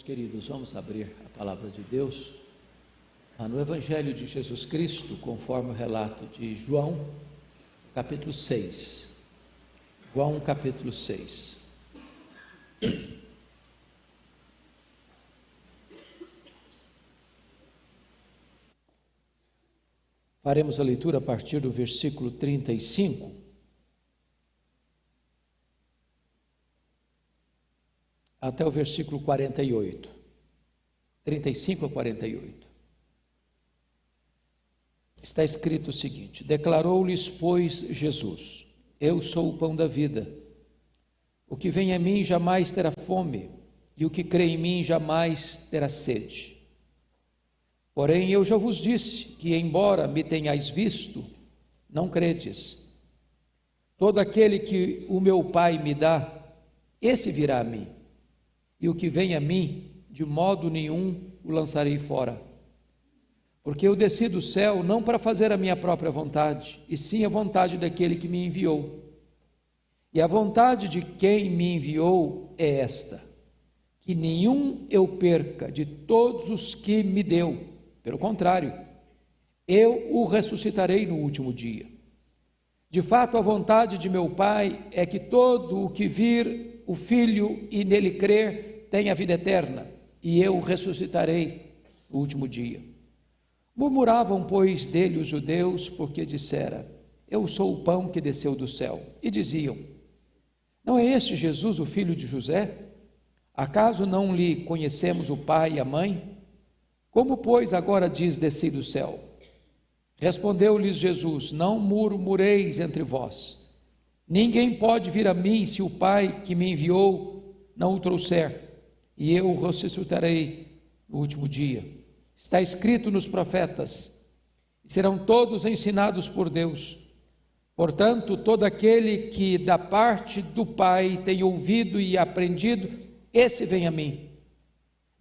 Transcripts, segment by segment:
queridos, vamos abrir a palavra de Deus no Evangelho de Jesus Cristo, conforme o relato de João, capítulo 6. João, capítulo 6. Faremos a leitura a partir do versículo 35. Até o versículo 48. 35 a 48. Está escrito o seguinte: declarou-lhes, pois, Jesus: eu sou o pão da vida. O que vem a mim jamais terá fome, e o que crê em mim jamais terá sede. Porém, eu já vos disse que, embora me tenhais visto, não credes. Todo aquele que o meu Pai me dá, esse virá a mim. E o que vem a mim, de modo nenhum o lançarei fora. Porque eu desci do céu não para fazer a minha própria vontade, e sim a vontade daquele que me enviou. E a vontade de quem me enviou é esta: que nenhum eu perca de todos os que me deu. Pelo contrário, eu o ressuscitarei no último dia. De fato, a vontade de meu Pai é que todo o que vir o Filho e nele crer tenha a vida eterna, e eu o ressuscitarei no último dia. Murmuravam, pois, dele os judeus, porque dissera: eu sou o pão que desceu do céu. E diziam: não é este Jesus, o filho de José? Acaso não lhe conhecemos o pai e a mãe? Como, pois, agora diz: desci do céu? Respondeu-lhes Jesus: não murmureis entre vós. Ninguém pode vir a mim se o Pai que me enviou não o trouxer, e eu o ressuscitarei no último dia. Está escrito nos profetas: e serão todos ensinados por Deus. Portanto, todo aquele que da parte do Pai tem ouvido e aprendido, esse vem a mim.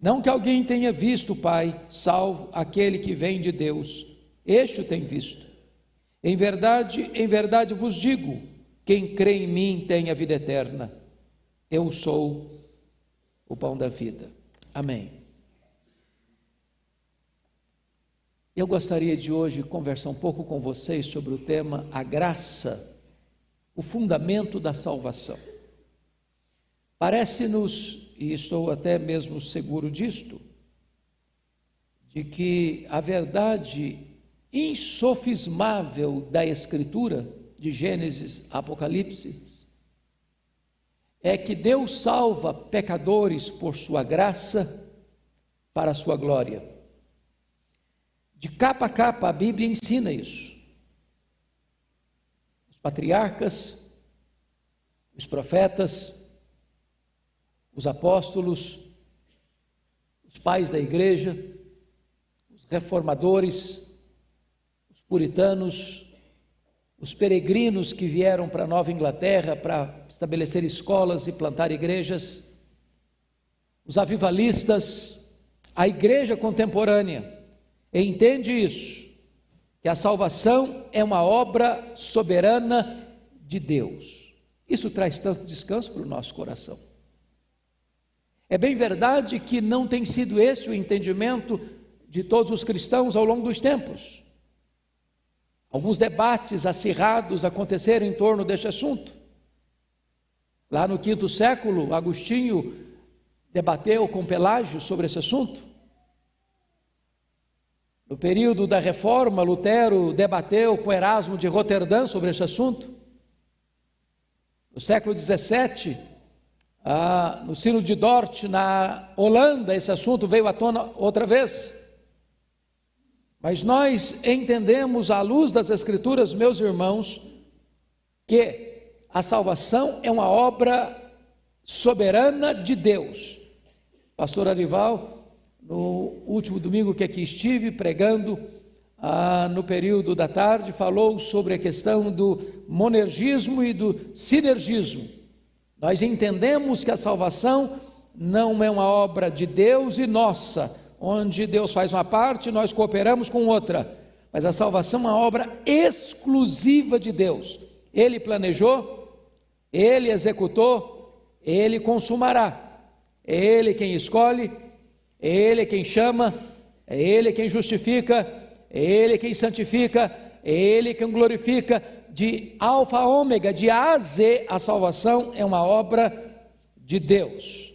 Não que alguém tenha visto o Pai, salvo aquele que vem de Deus. Este o tem visto. Em verdade vos digo: quem crê em mim tem a vida eterna. Eu sou o pão da vida. Amém. Eu gostaria de hoje conversar um pouco com vocês sobre o tema a graça, o fundamento da salvação. Parece-nos, e estou até mesmo seguro disto, de que a verdade insofismável da Escritura, de Gênesis a Apocalipse, é que Deus salva pecadores por sua graça, para a sua glória. De capa a capa a Bíblia ensina isso. Os patriarcas, os profetas, os apóstolos, os pais da igreja, os reformadores, os puritanos, os peregrinos que vieram para a Nova Inglaterra para estabelecer escolas e plantar igrejas, os avivalistas, a igreja contemporânea entende isso, que a salvação é uma obra soberana de Deus. Isso traz tanto descanso para o nosso coração. É bem verdade que não tem sido esse o entendimento de todos os cristãos ao longo dos tempos. Alguns debates acirrados aconteceram em torno deste assunto. Lá no quinto século, Agostinho debateu com Pelágio sobre esse assunto. No período da Reforma, Lutero debateu com Erasmo de Roterdã sobre esse assunto. No século XVII, no Sino de Dort, na Holanda, esse assunto veio à tona outra vez. Mas nós entendemos, à luz das Escrituras, meus irmãos, que a salvação é uma obra soberana de Deus. Pastor Arival, no último domingo que aqui estive pregando, no período da tarde, falou sobre a questão do monergismo e do sinergismo. Nós entendemos que a salvação não é uma obra de Deus e nossa, onde Deus faz uma parte e nós cooperamos com outra, mas a salvação é uma obra exclusiva de Deus. Ele planejou, Ele executou, Ele consumará. É Ele quem escolhe, É Ele quem chama, é Ele quem justifica, é Ele quem santifica, é Ele quem glorifica. De alfa a ômega, de A a Z, a salvação é uma obra de Deus.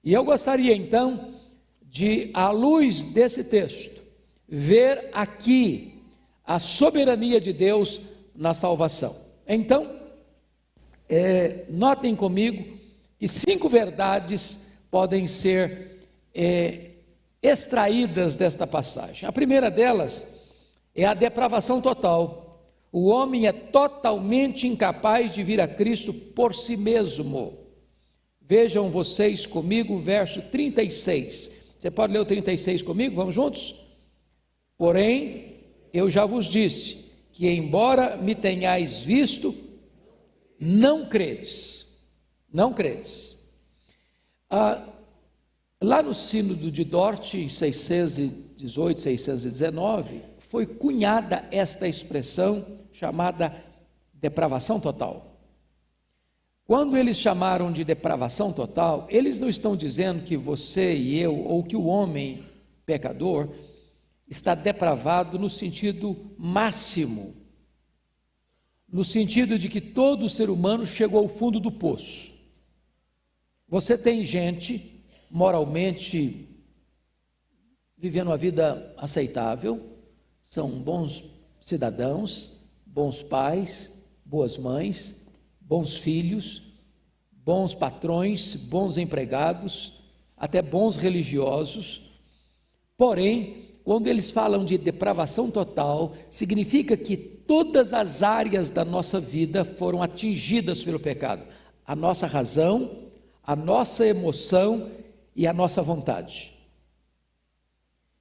E eu gostaria então de, à luz desse texto, ver aqui a soberania de Deus na salvação. Então, notem comigo que 5 verdades podem ser extraídas desta passagem. A primeira delas é a depravação total. O homem é totalmente incapaz de vir a Cristo por si mesmo. Vejam vocês comigo o verso 36. Você pode ler o 36 comigo? Vamos juntos? Porém, eu já vos disse que, embora me tenhais visto, não credes. Não credes. Lá no sínodo de Dort, em 618, 619, foi cunhada esta expressão chamada depravação total. Quando eles chamaram de depravação total, eles não estão dizendo que você e eu, ou que o homem pecador, está depravado no sentido máximo, no sentido de que todo ser humano chegou ao fundo do poço. Você tem gente moralmente vivendo uma vida aceitável, são bons cidadãos, bons pais, boas mães, bons filhos, bons patrões, bons empregados, até bons religiosos. Porém, quando eles falam de depravação total, significa que todas as áreas da nossa vida foram atingidas pelo pecado. A nossa razão, a nossa emoção e a nossa vontade.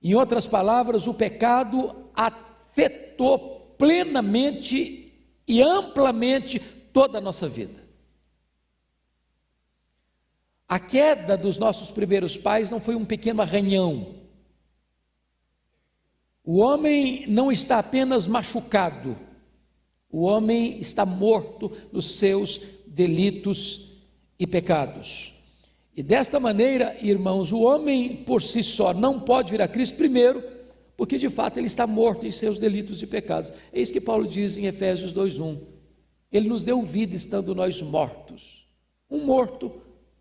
Em outras palavras, o pecado afetou plenamente e amplamente toda a nossa vida. A queda dos nossos primeiros pais não foi um pequeno arranhão. O homem não está apenas machucado, o homem está morto nos seus delitos e pecados. E desta maneira, irmãos, o homem por si só não pode vir a Cristo, primeiro, porque de fato ele está morto em seus delitos e pecados. É isso que Paulo diz em Efésios 2:1. Ele nos deu vida estando nós mortos. Um morto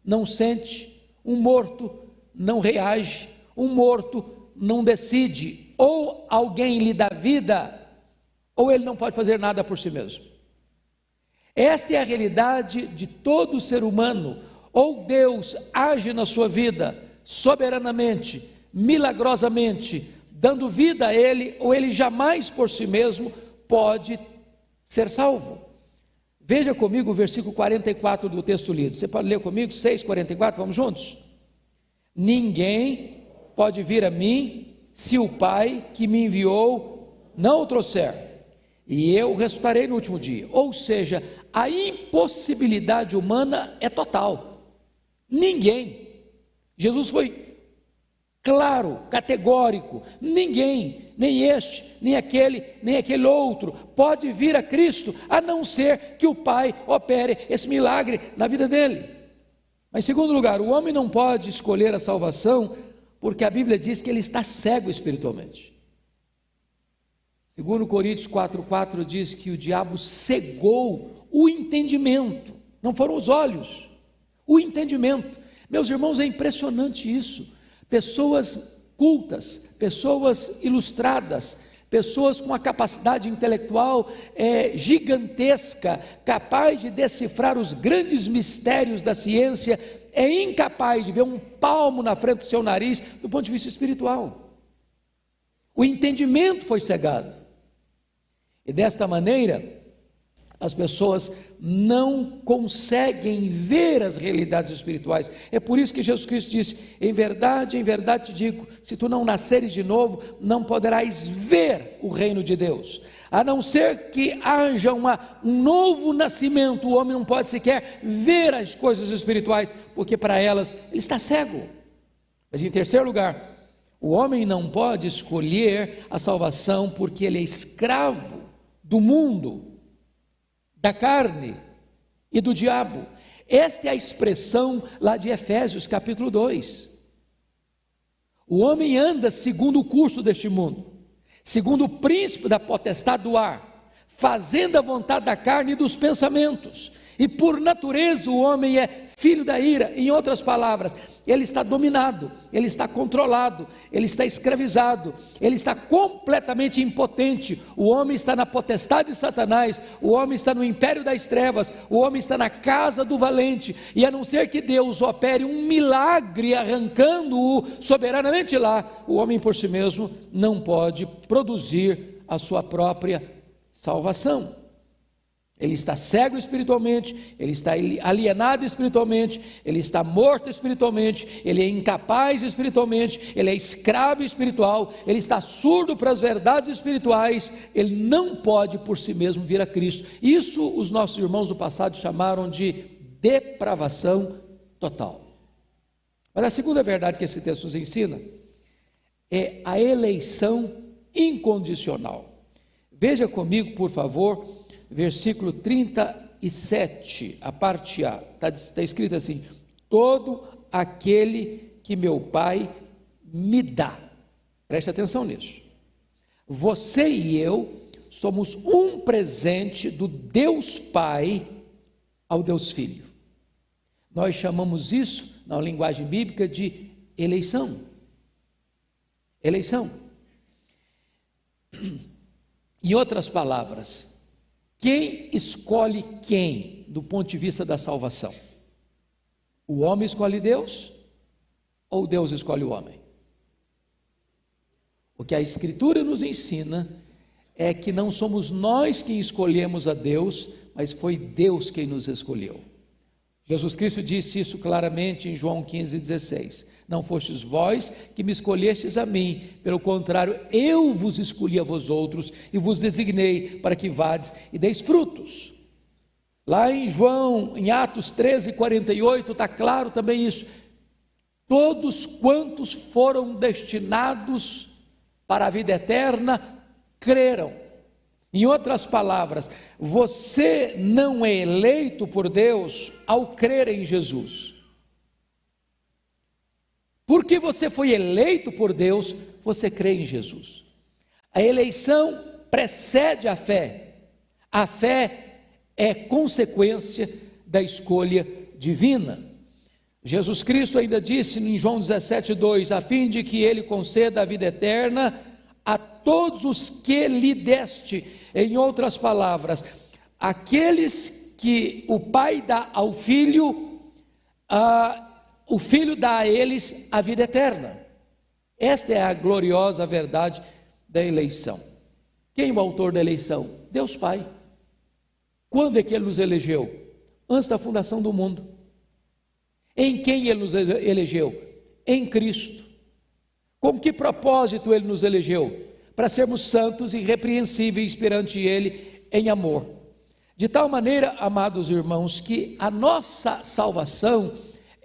não sente, um morto não reage, um morto não decide. Ou alguém lhe dá vida, ou ele não pode fazer nada por si mesmo. Esta é a realidade de todo ser humano. Ou Deus age na sua vida soberanamente, milagrosamente, dando vida a ele, ou ele jamais por si mesmo pode ser salvo. Veja comigo o versículo 44 do texto lido. Você pode ler comigo? 6:44, vamos juntos? Ninguém pode vir a mim se o Pai que me enviou não o trouxer, e eu ressuscitarei no último dia. Ou seja, a impossibilidade humana é total. Ninguém. Jesus foi claro, categórico. Ninguém, nem este, nem aquele outro, pode vir a Cristo, a não ser que o Pai opere esse milagre na vida dele. Mas, em segundo lugar, o homem não pode escolher a salvação, porque a Bíblia diz que ele está cego espiritualmente. Segundo Coríntios 4:4 diz que o diabo cegou o entendimento, não foram os olhos, o entendimento. Meus irmãos, é impressionante isso. Pessoas cultas, pessoas ilustradas, pessoas com a capacidade intelectual gigantesca, capaz de decifrar os grandes mistérios da ciência, é incapaz de ver um palmo na frente do seu nariz do ponto de vista espiritual. O entendimento foi cegado. E desta maneira, as pessoas não conseguem ver as realidades espirituais. É por isso que Jesus Cristo disse: em verdade te digo, se tu não nasceres de novo, não poderás ver o reino de Deus. A não ser que haja um novo nascimento, o homem não pode sequer ver as coisas espirituais, porque para elas ele está cego. Mas em terceiro lugar, o homem não pode escolher a salvação porque ele é escravo do mundo, da carne e do diabo. Esta é a expressão lá de Efésios capítulo 2. O homem anda segundo o curso deste mundo, segundo o príncipe da potestade do ar, fazendo a vontade da carne e dos pensamentos. E por natureza o homem é filho da ira. Em outras palavras, ele está dominado, ele está controlado, ele está escravizado, ele está completamente impotente. O homem está na potestade de Satanás, o homem está no império das trevas, o homem está na casa do valente. E a não ser que Deus opere um milagre arrancando-o soberanamente lá, o homem por si mesmo não pode produzir a sua própria salvação. Ele está cego espiritualmente, ele está alienado espiritualmente, ele está morto espiritualmente, ele é incapaz espiritualmente, ele é escravo espiritual, ele está surdo para as verdades espirituais, ele não pode por si mesmo vir a Cristo. Isso os nossos irmãos do passado chamaram de depravação total. Mas a segunda verdade que esse texto nos ensina é a eleição incondicional. Veja comigo, por favor, versículo 37, a parte A, está escrito assim: todo aquele que meu Pai me dá. Preste atenção nisso. Você e eu somos um presente do Deus Pai ao Deus Filho. Nós chamamos isso, na linguagem bíblica, de eleição. Eleição. Em outras palavras, quem escolhe quem do ponto de vista da salvação? O homem escolhe Deus ou Deus escolhe o homem? O que a Escritura nos ensina é que não somos nós quem escolhemos a Deus, mas foi Deus quem nos escolheu. Jesus Cristo disse isso claramente em João 15,16: não fostes vós que me escolhestes a mim, pelo contrário, eu vos escolhi a vós outros e vos designei para que vades e deis frutos. Lá em Atos 13:48 está claro também isso: todos quantos foram destinados para a vida eterna creram. Em outras palavras, você não é eleito por Deus ao crer em Jesus. Porque você foi eleito por Deus, você crê em Jesus. A eleição precede a fé. A fé é consequência da escolha divina. Jesus Cristo ainda disse em João 17:2, a fim de que Ele conceda a vida eterna a todos os que lhe deste. Em outras palavras, aqueles que o Pai dá ao Filho, o Filho dá a eles a vida eterna. Esta é a gloriosa verdade da eleição. Quem é o autor da eleição? Deus Pai. Quando é que Ele nos elegeu? Antes da fundação do mundo. Em quem Ele nos elegeu? Em Cristo. Com que propósito Ele nos elegeu? Para sermos santos e irrepreensíveis perante Ele em amor. De tal maneira, amados irmãos, que a nossa salvação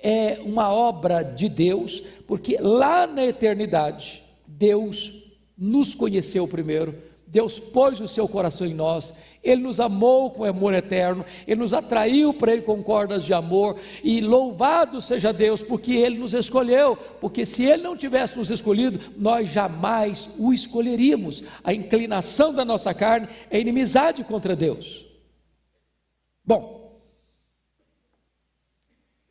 é uma obra de Deus, porque lá na eternidade, Deus nos conheceu primeiro, Deus pôs o seu coração em nós, Ele nos amou com amor eterno, Ele nos atraiu para Ele com cordas de amor, e louvado seja Deus, porque Ele nos escolheu, porque se Ele não tivesse nos escolhido, nós jamais o escolheríamos. A inclinação da nossa carne é inimizade contra Deus. Bom,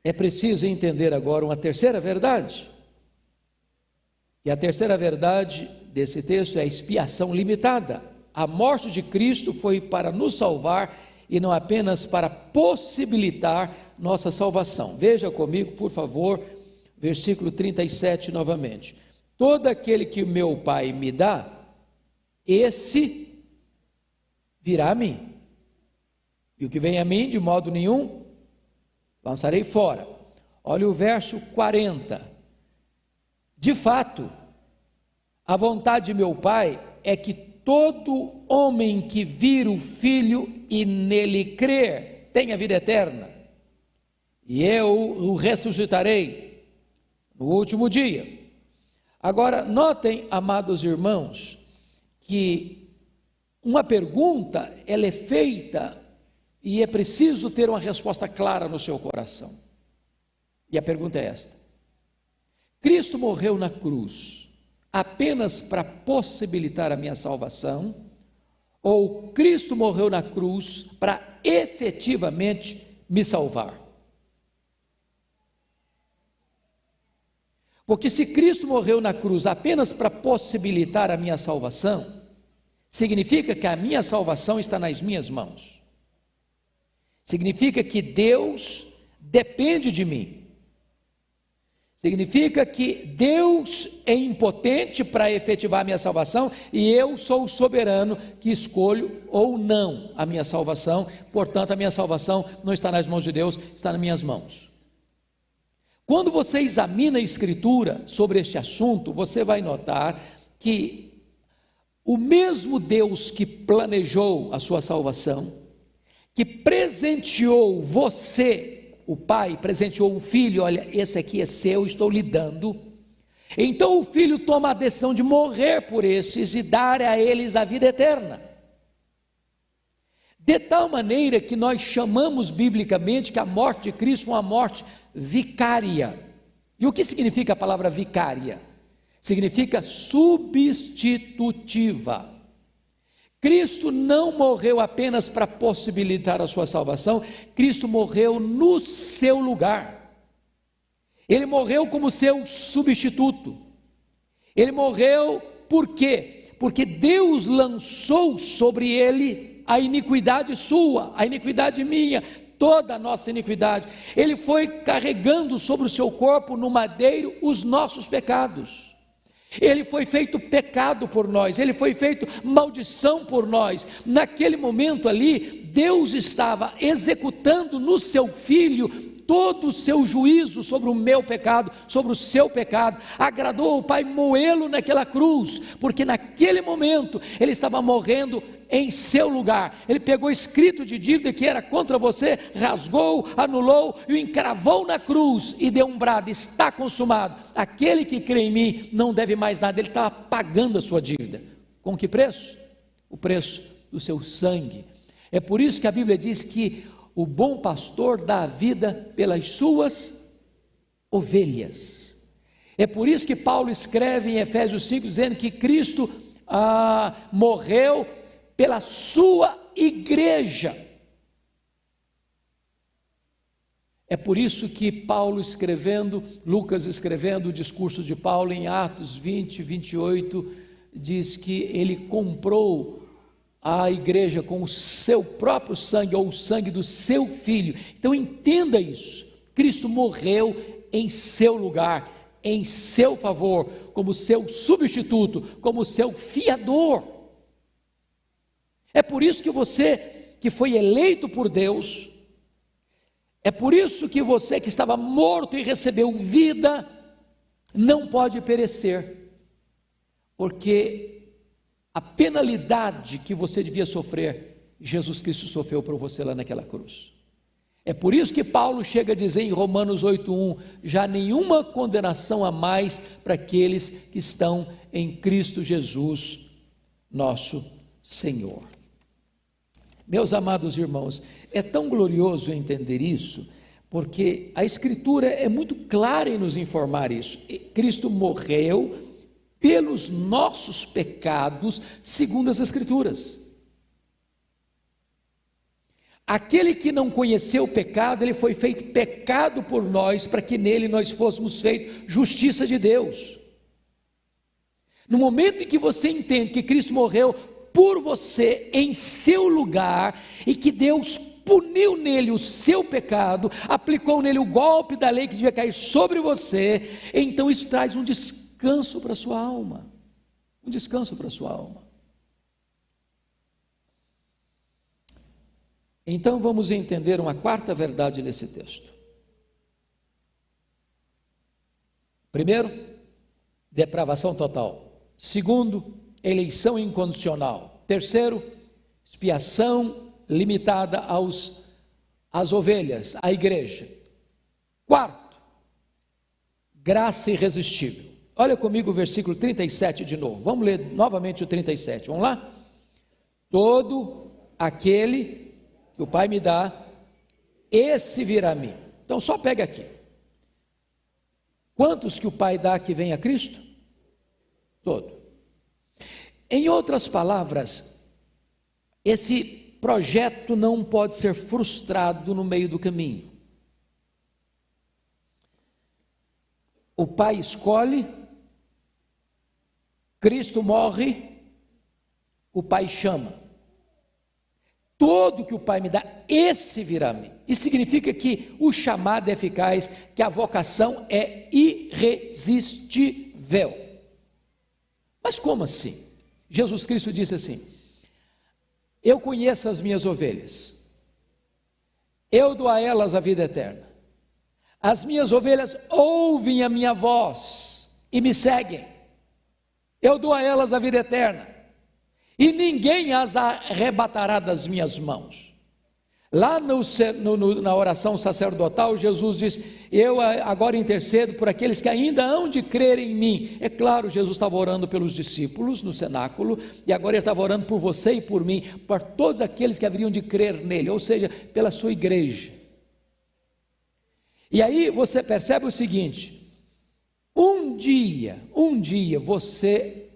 é preciso entender agora uma terceira verdade, e a terceira verdade desse texto é a expiação limitada. A morte de Cristo foi para nos salvar e não apenas para possibilitar nossa salvação. Veja comigo, por favor, versículo 37 novamente. Todo aquele que o meu Pai me dá, esse virá a mim. E o que vem a mim, de modo nenhum, lançarei fora. Olha o verso 40. De fato, a vontade de meu Pai é que todo homem que vir o Filho e nele crer tenha vida eterna, e eu o ressuscitarei no último dia. Agora, notem, amados irmãos, que uma pergunta, ela é feita e é preciso ter uma resposta clara no seu coração. E a pergunta é esta: Cristo morreu na cruz apenas para possibilitar a minha salvação, ou Cristo morreu na cruz para efetivamente me salvar? Porque se Cristo morreu na cruz apenas para possibilitar a minha salvação, significa que a minha salvação está nas minhas mãos. Significa que Deus depende de mim. Significa que Deus é impotente para efetivar a minha salvação e eu sou o soberano que escolho ou não a minha salvação. Portanto, a minha salvação não está nas mãos de Deus, está nas minhas mãos. Quando você examina a Escritura sobre este assunto, você vai notar que o mesmo Deus que planejou a sua salvação, que presenteou você, o Pai presenteou o Filho, olha, esse aqui é seu, estou lhe dando. Então o Filho toma a decisão de morrer por esses e dar a eles a vida eterna. De tal maneira que nós chamamos biblicamente que a morte de Cristo foi uma morte vicária. E o que significa a palavra vicária? Significa substitutiva. Cristo não morreu apenas para possibilitar a sua salvação, Cristo morreu no seu lugar. Ele morreu como seu substituto. Ele morreu por quê? Porque Deus lançou sobre ele a iniquidade sua, a iniquidade minha, toda a nossa iniquidade. Ele foi carregando sobre o seu corpo no madeiro os nossos pecados. Ele foi feito pecado por nós, ele foi feito maldição por nós. Naquele momento ali, Deus estava executando no seu Filho todo o seu juízo sobre o meu pecado, sobre o seu pecado. Agradou ao Pai moê-lo naquela cruz, porque naquele momento ele estava morrendo em seu lugar. Ele pegou escrito de dívida que era contra você, rasgou, anulou e o encravou na cruz e deu um brado: está consumado. Aquele que crê em mim não deve mais nada. Ele estava pagando a sua dívida. Com que preço? O preço do seu sangue. É por isso que a Bíblia diz que o bom pastor dá a vida pelas suas ovelhas. É por isso que Paulo escreve em Efésios 5 dizendo que Cristo morreu pela sua igreja. É por isso que Paulo escrevendo, Lucas escrevendo o discurso de Paulo em Atos 20, 28, diz que ele comprou a igreja com o seu próprio sangue, ou o sangue do seu Filho. Então entenda isso, Cristo morreu em seu lugar, em seu favor, como seu substituto, como seu fiador. É por isso que você que foi eleito por Deus, é por isso que você que estava morto e recebeu vida, não pode perecer, porque a penalidade que você devia sofrer, Jesus Cristo sofreu por você lá naquela cruz. É por isso que Paulo chega a dizer em Romanos 8:1, já nenhuma condenação há mais para aqueles que estão em Cristo Jesus, nosso Senhor. Meus amados irmãos, é tão glorioso entender isso, porque a Escritura é muito clara em nos informar isso. Cristo morreu pelos nossos pecados, segundo as Escrituras. Aquele que não conheceu o pecado, ele foi feito pecado por nós, para que nele nós fôssemos feitos justiça de Deus. No momento em que você entende que Cristo morreu por você, em seu lugar, e que Deus puniu nele o seu pecado, aplicou nele o golpe da lei que devia cair sobre você, então isso traz um descanso para a sua alma, um descanso para a sua alma. Então vamos entender uma quarta verdade nesse texto. Primeiro, depravação total. Segundo, eleição incondicional. Terceiro, expiação limitada às ovelhas, à igreja. Quarto, graça irresistível. Olha comigo o versículo 37 de novo. Vamos ler novamente o 37. Vamos lá? Todo aquele que o Pai me dá, esse virá a mim. Então só pega aqui. Quantos que o Pai dá que vem a Cristo? Todo. Em outras palavras, esse projeto não pode ser frustrado no meio do caminho. O Pai escolhe, Cristo morre, o Pai chama. Todo que o Pai me dá, esse virá a mim. Isso significa que o chamado é eficaz, que a vocação é irresistível. Mas como assim? Jesus Cristo disse assim: eu conheço as minhas ovelhas, eu dou a elas a vida eterna. As minhas ovelhas ouvem a minha voz e me seguem. Eu dou a elas a vida eterna, e ninguém as arrebatará das minhas mãos. Lá na oração sacerdotal, Jesus diz: eu agora intercedo por aqueles que ainda hão de crer em mim. É claro, Jesus estava orando pelos discípulos no cenáculo, e agora ele estava orando por você e por mim, por todos aqueles que haveriam de crer nele, ou seja, pela sua igreja. E aí você percebe o seguinte: um dia você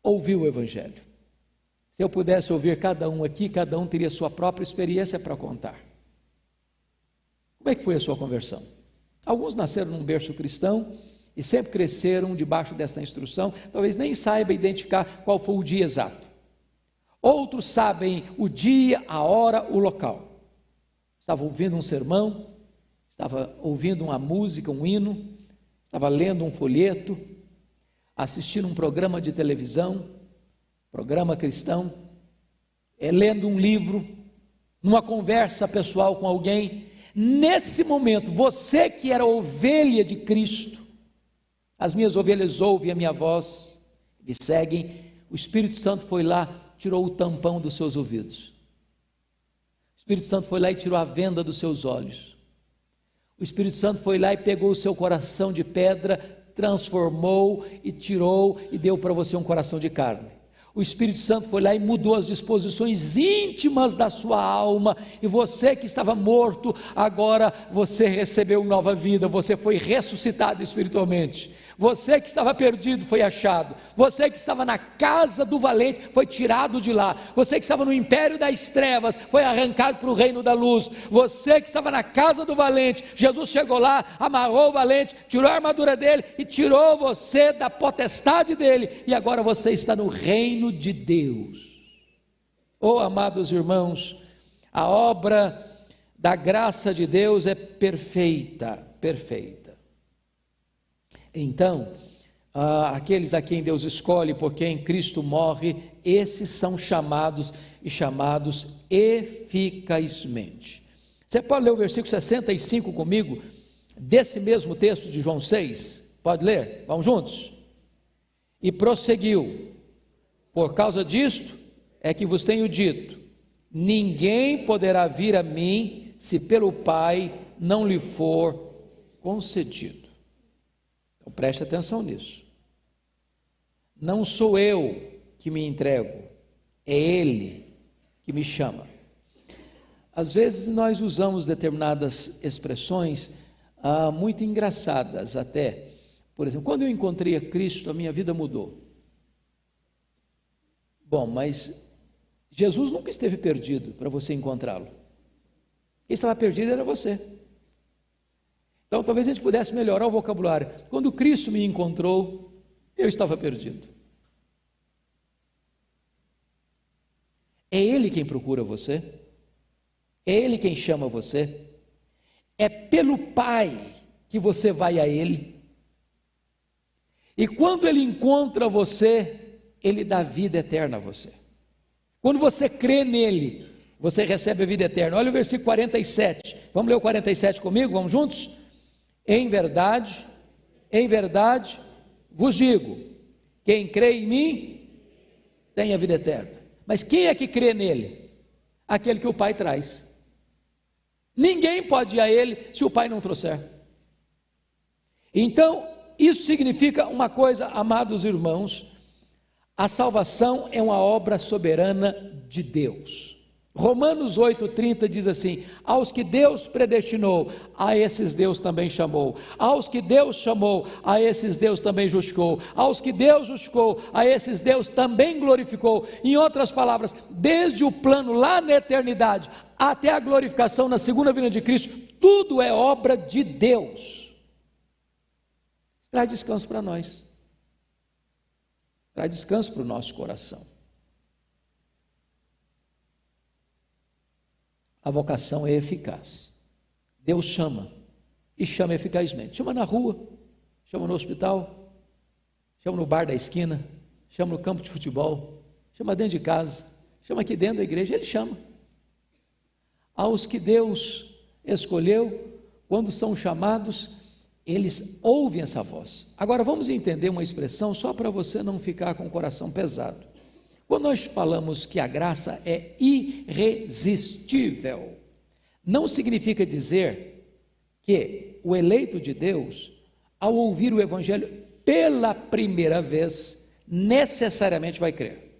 ouviu o Evangelho. Se eu pudesse ouvir cada um aqui, cada um teria sua própria experiência para contar. Como é que foi a sua conversão? Alguns nasceram num berço cristão e sempre cresceram debaixo dessa instrução, talvez nem saiba identificar qual foi o dia exato. Outros sabem o dia, a hora, o local. Estava ouvindo um sermão, estava ouvindo uma música, um hino, estava lendo um folheto, assistindo um programa de televisão, programa cristão, lendo um livro, numa conversa pessoal com alguém. Nesse momento, você que era ovelha de Cristo, as minhas ovelhas ouvem a minha voz, me seguem, o Espírito Santo foi lá, tirou o tampão dos seus ouvidos, o Espírito Santo foi lá e tirou a venda dos seus olhos, o Espírito Santo foi lá e pegou o seu coração de pedra, transformou e tirou e deu para você um coração de carne. O Espírito Santo foi lá e mudou as disposições íntimas da sua alma, e você que estava morto, agora você recebeu nova vida, você foi ressuscitado espiritualmente. Você que estava perdido foi achado. Você que estava na casa do valente foi tirado de lá. Você que estava no império das trevas foi arrancado para o reino da luz. Você que estava na casa do valente, Jesus chegou lá, amarrou o valente, tirou a armadura dele e tirou você da potestade dele, e agora você está no reino de Deus. Oh, amados irmãos, a obra da graça de Deus é perfeita, perfeita. Então, aqueles a quem Deus escolhe, por quem Cristo morre, esses são chamados e chamados eficazmente. Você pode ler o versículo 65 comigo, desse mesmo texto de João 6? Pode ler? Vamos juntos? E prosseguiu: por causa disto é que vos tenho dito, ninguém poderá vir a mim se pelo Pai não lhe for concedido. Então preste atenção nisso. Não sou eu que me entrego, é Ele que me chama. Às vezes nós usamos determinadas expressões muito engraçadas até. Por exemplo, quando eu encontrei a Cristo, a minha vida mudou. Bom, mas Jesus nunca esteve perdido para você encontrá-lo. Quem estava perdido era você. Então talvez a gente pudesse melhorar o vocabulário. Quando Cristo me encontrou, eu estava perdido. É Ele quem procura você, é Ele quem chama você, é pelo Pai que você vai a Ele, e quando Ele encontra você, Ele dá vida eterna a você. Quando você crê nele, você recebe a vida eterna. Olha o versículo 47, vamos ler o 47 comigo, vamos juntos? Em verdade vos digo, quem crê em mim, tem a vida eterna. Mas quem é que crê nele? Aquele que o Pai traz. Ninguém pode ir a ele se o Pai não trouxer. Então, isso significa uma coisa, amados irmãos: a salvação é uma obra soberana de Deus. Romanos 8,30 diz assim: aos que Deus predestinou, a esses Deus também chamou. Aos que Deus chamou, a esses Deus também justificou. Aos que Deus justificou, a esses Deus também glorificou. Em outras palavras, desde o plano lá na eternidade até a glorificação na segunda vinda de Cristo, tudo é obra de Deus. Isso traz descanso para nós, traz descanso para o nosso coração. A vocação é eficaz. Deus chama, e chama eficazmente. Chama na rua, chama no hospital, chama no bar da esquina, chama no campo de futebol, chama dentro de casa, chama aqui dentro da igreja, Ele chama. Aos que Deus escolheu, quando são chamados, eles ouvem essa voz. Agora vamos entender uma expressão, só para você não ficar com o coração pesado. Quando nós falamos que a graça é irresistível, não significa dizer que o eleito de Deus, ao ouvir o Evangelho pela primeira vez, necessariamente vai crer.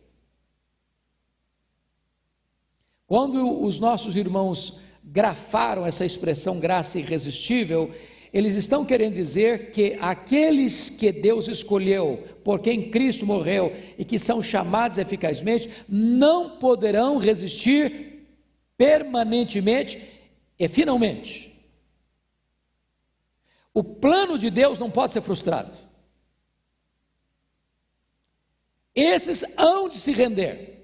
Quando os nossos irmãos grafaram essa expressão graça irresistível, eles estão querendo dizer que aqueles que Deus escolheu, por quem Cristo morreu e que são chamados eficazmente, não poderão resistir permanentemente e finalmente. O plano de Deus não pode ser frustrado. Esses hão de se render.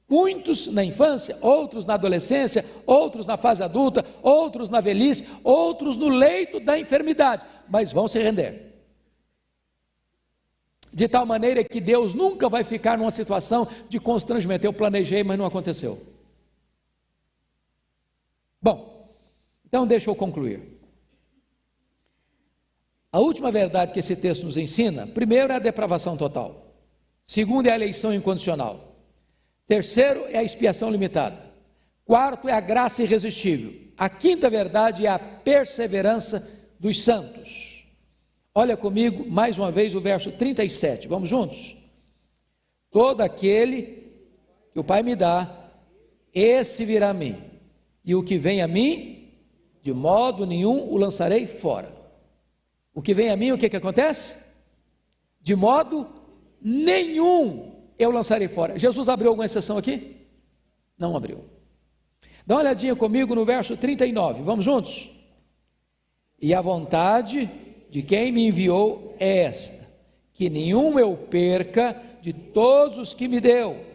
Muitos na infância, outros na adolescência, outros na fase adulta, outros na velhice, outros no leito da enfermidade, mas vão se render. De tal maneira que Deus nunca vai ficar numa situação de constrangimento. Eu planejei, mas não aconteceu. Bom, então deixa eu concluir. A última verdade que esse texto nos ensina, primeiro é a depravação total. Segundo é a eleição incondicional. Terceiro é a expiação limitada. Quarto é a graça irresistível. A quinta verdade é a perseverança dos santos. Olha comigo mais uma vez o verso 37, vamos juntos? Todo aquele que o Pai me dá, esse virá a mim, e o que vem a mim, de modo nenhum o lançarei fora. O que vem a mim, o que acontece? De modo nenhum eu lançarei fora. Jesus abriu alguma exceção aqui? Não abriu. Dá uma olhadinha comigo no verso 39, vamos juntos? E a vontade de quem me enviou é esta, que nenhum eu perca de todos os que me deu.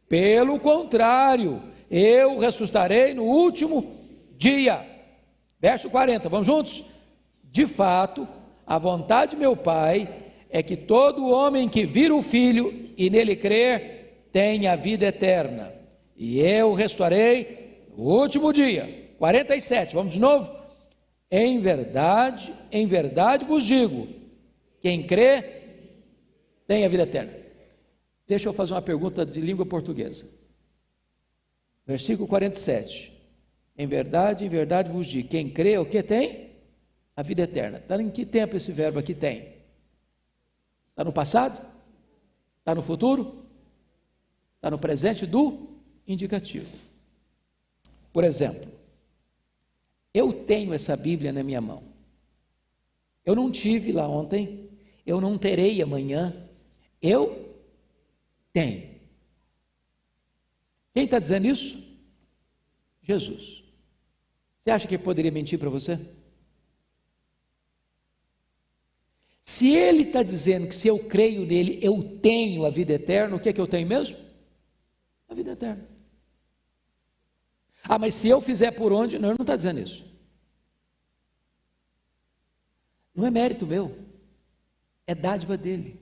Pelo contrário, eu ressuscitarei no último dia. Verso 40, vamos juntos? De fato, a vontade de meu Pai é que todo homem que vira o Filho e nele crer, tenha a vida eterna, e eu ressuscitarei no último dia. 47, vamos de novo? Em verdade vos digo, quem crê, tem a vida eterna. Deixa eu fazer uma pergunta de língua portuguesa. Versículo 47, em verdade vos digo, quem crê, o que tem? A vida eterna. Está em que tempo esse verbo aqui tem? Está no passado? Está no futuro? Está no presente do indicativo. Por exemplo, eu tenho essa Bíblia na minha mão. Eu não tive lá ontem, eu não terei amanhã, eu tenho. Quem está dizendo isso? Jesus. Você acha que ele poderia mentir para você? Se ele está dizendo que se eu creio nele, eu tenho a vida eterna, o que é que eu tenho mesmo? A vida eterna. Ah, mas se eu fizer por onde? Não, ele não está dizendo isso. Não é mérito meu, é dádiva dele.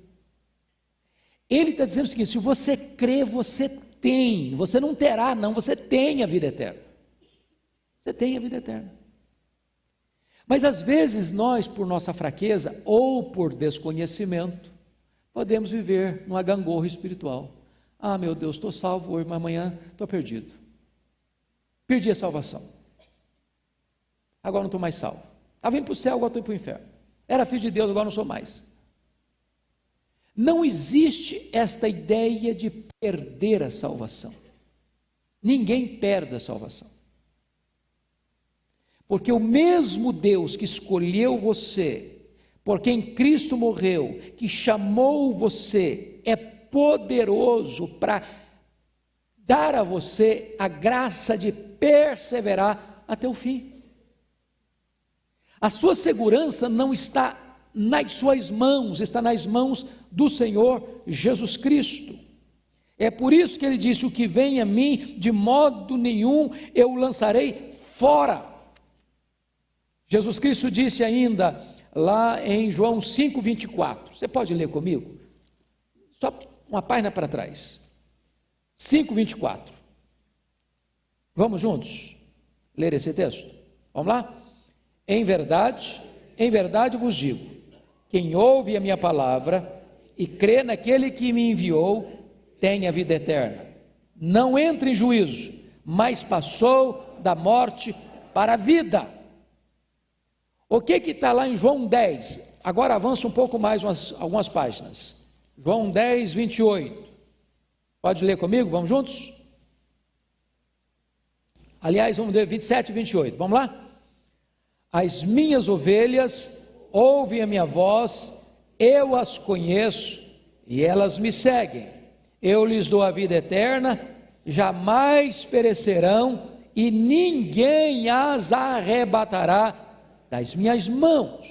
Ele está dizendo o seguinte: se você crê, você tem, você não terá, não, você tem a vida eterna. Você tem a vida eterna. Mas às vezes nós, por nossa fraqueza ou por desconhecimento, podemos viver numa gangorra espiritual. Ah, meu Deus, estou salvo hoje, mas amanhã estou perdido. Perdi a salvação. Agora não estou mais salvo. Estava indo para o céu, agora estou indo para o inferno. Era filho de Deus, agora não sou mais. Não existe esta ideia de perder a salvação. Ninguém perde a salvação. Porque o mesmo Deus que escolheu você, por quem Cristo morreu, que chamou você, é poderoso para dar a você a graça de perseverar até o fim. A sua segurança não está nas suas mãos, está nas mãos do Senhor Jesus Cristo. É por isso que ele disse: o que vem a mim, de modo nenhum eu o lançarei fora. Jesus Cristo disse ainda, lá em João 5,24, você pode ler comigo? Só uma página para trás, 5,24, vamos juntos ler esse texto? Vamos lá? Em verdade vos digo, quem ouve a minha palavra e crê naquele que me enviou, tem a vida eterna, não entra em juízo, mas passou da morte para a vida. O que está lá em João 10? Agora avança um pouco mais, algumas páginas. João 10, 28. Pode ler comigo? Vamos juntos? Aliás, vamos ler 27 e 28. Vamos lá? As minhas ovelhas ouvem a minha voz, eu as conheço e elas me seguem. Eu lhes dou a vida eterna, jamais perecerão e ninguém as arrebatará das minhas mãos.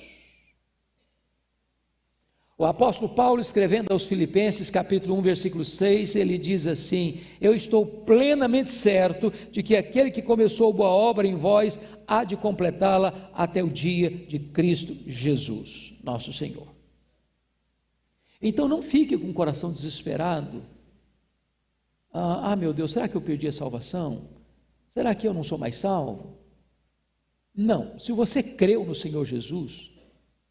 O apóstolo Paulo, escrevendo aos Filipenses, capítulo 1, versículo 6, ele diz assim: eu estou plenamente certo de que aquele que começou boa obra em vós, há de completá-la até o dia de Cristo Jesus, nosso Senhor. Então não fique com o coração desesperado. Meu Deus, será que eu perdi a salvação? Será que eu não sou mais salvo? Não, se você creu no Senhor Jesus,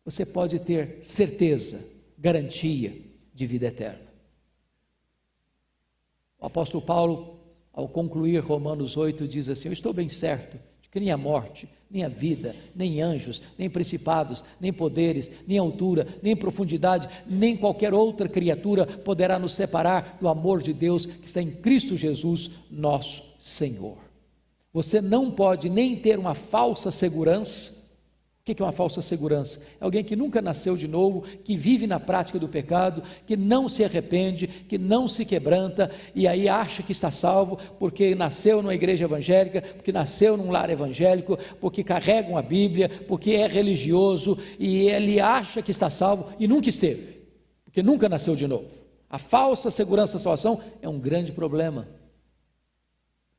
você pode ter certeza, garantia de vida eterna. O apóstolo Paulo, ao concluir Romanos 8, diz assim: eu estou bem certo de que nem a morte, nem a vida, nem anjos, nem principados, nem poderes, nem altura, nem profundidade, nem qualquer outra criatura poderá nos separar do amor de Deus que está em Cristo Jesus, nosso Senhor. Você não pode nem ter uma falsa segurança. O que é uma falsa segurança? É alguém que nunca nasceu de novo, que vive na prática do pecado, que não se arrepende, que não se quebranta, e aí acha que está salvo, porque nasceu numa igreja evangélica, porque nasceu num lar evangélico, porque carrega uma Bíblia, porque é religioso, e ele acha que está salvo, e nunca esteve, porque nunca nasceu de novo. A falsa segurança da salvação é um grande problema.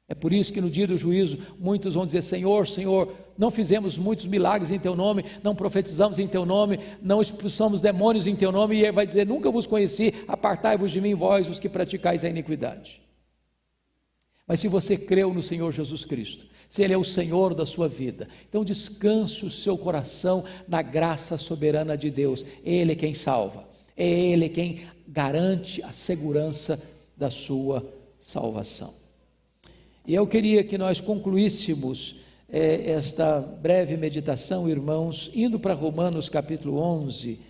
É por isso que no dia do juízo, muitos vão dizer: Senhor, Senhor, não fizemos muitos milagres em Teu nome, não profetizamos em Teu nome, não expulsamos demônios em Teu nome, e Ele vai dizer: nunca vos conheci, apartai-vos de mim, vós os que praticais a iniquidade. Mas se você creu no Senhor Jesus Cristo, se Ele é o Senhor da sua vida, então descanse o seu coração na graça soberana de Deus. Ele é quem salva, é Ele quem garante a segurança da sua salvação. E eu queria que nós concluíssemos esta breve meditação, irmãos, indo para Romanos capítulo 11,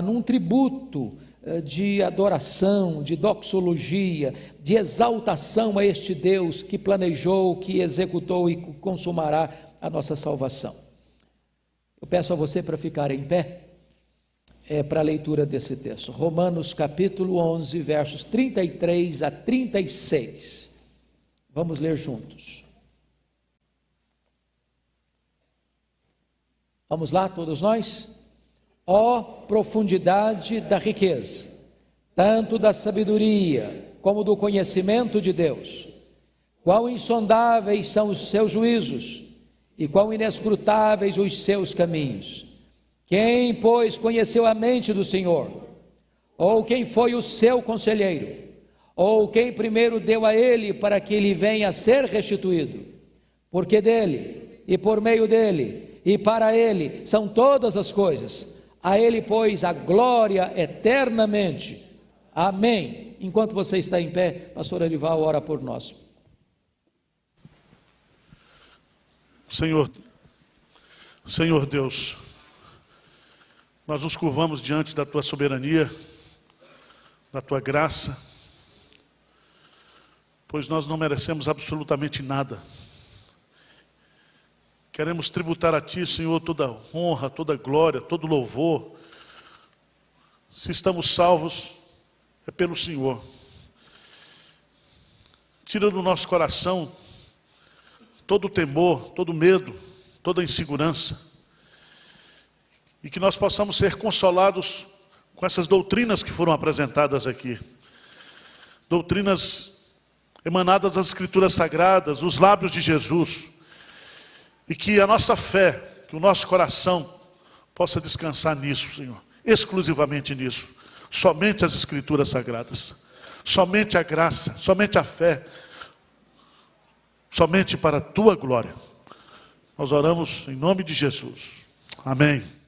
num tributo de adoração, de doxologia, de exaltação a este Deus que planejou, que executou e consumará a nossa salvação. Eu peço a você para ficar em pé, para a leitura desse texto. Romanos capítulo 11, versos 33 a 36. Vamos ler juntos. Vamos lá, todos nós? Ó profundidade da riqueza, tanto da sabedoria como do conhecimento de Deus! Quão insondáveis são os seus juízos, e quão inescrutáveis os seus caminhos! Quem, pois, conheceu a mente do Senhor? Ou quem foi o seu conselheiro? Ou quem primeiro deu a ele para que ele venha a ser restituído? Porque dele, e por meio dele, e para ele são todas as coisas. A ele, pois, a glória eternamente. Amém. Enquanto você está em pé, pastor Arival ora por nós. Senhor Deus, nós nos curvamos diante da tua soberania, da tua graça, pois nós não merecemos absolutamente nada. Queremos tributar a Ti, Senhor, toda honra, toda glória, todo louvor. Se estamos salvos, é pelo Senhor. Tira do nosso coração todo o temor, todo o medo, toda a insegurança. E que nós possamos ser consolados com essas doutrinas que foram apresentadas aqui. Doutrinas emanadas das Escrituras Sagradas, os lábios de Jesus. E que a nossa fé, que o nosso coração possa descansar nisso, Senhor. Exclusivamente nisso. Somente as Escrituras Sagradas. Somente a graça, somente a fé. Somente para a Tua glória. Nós oramos em nome de Jesus. Amém.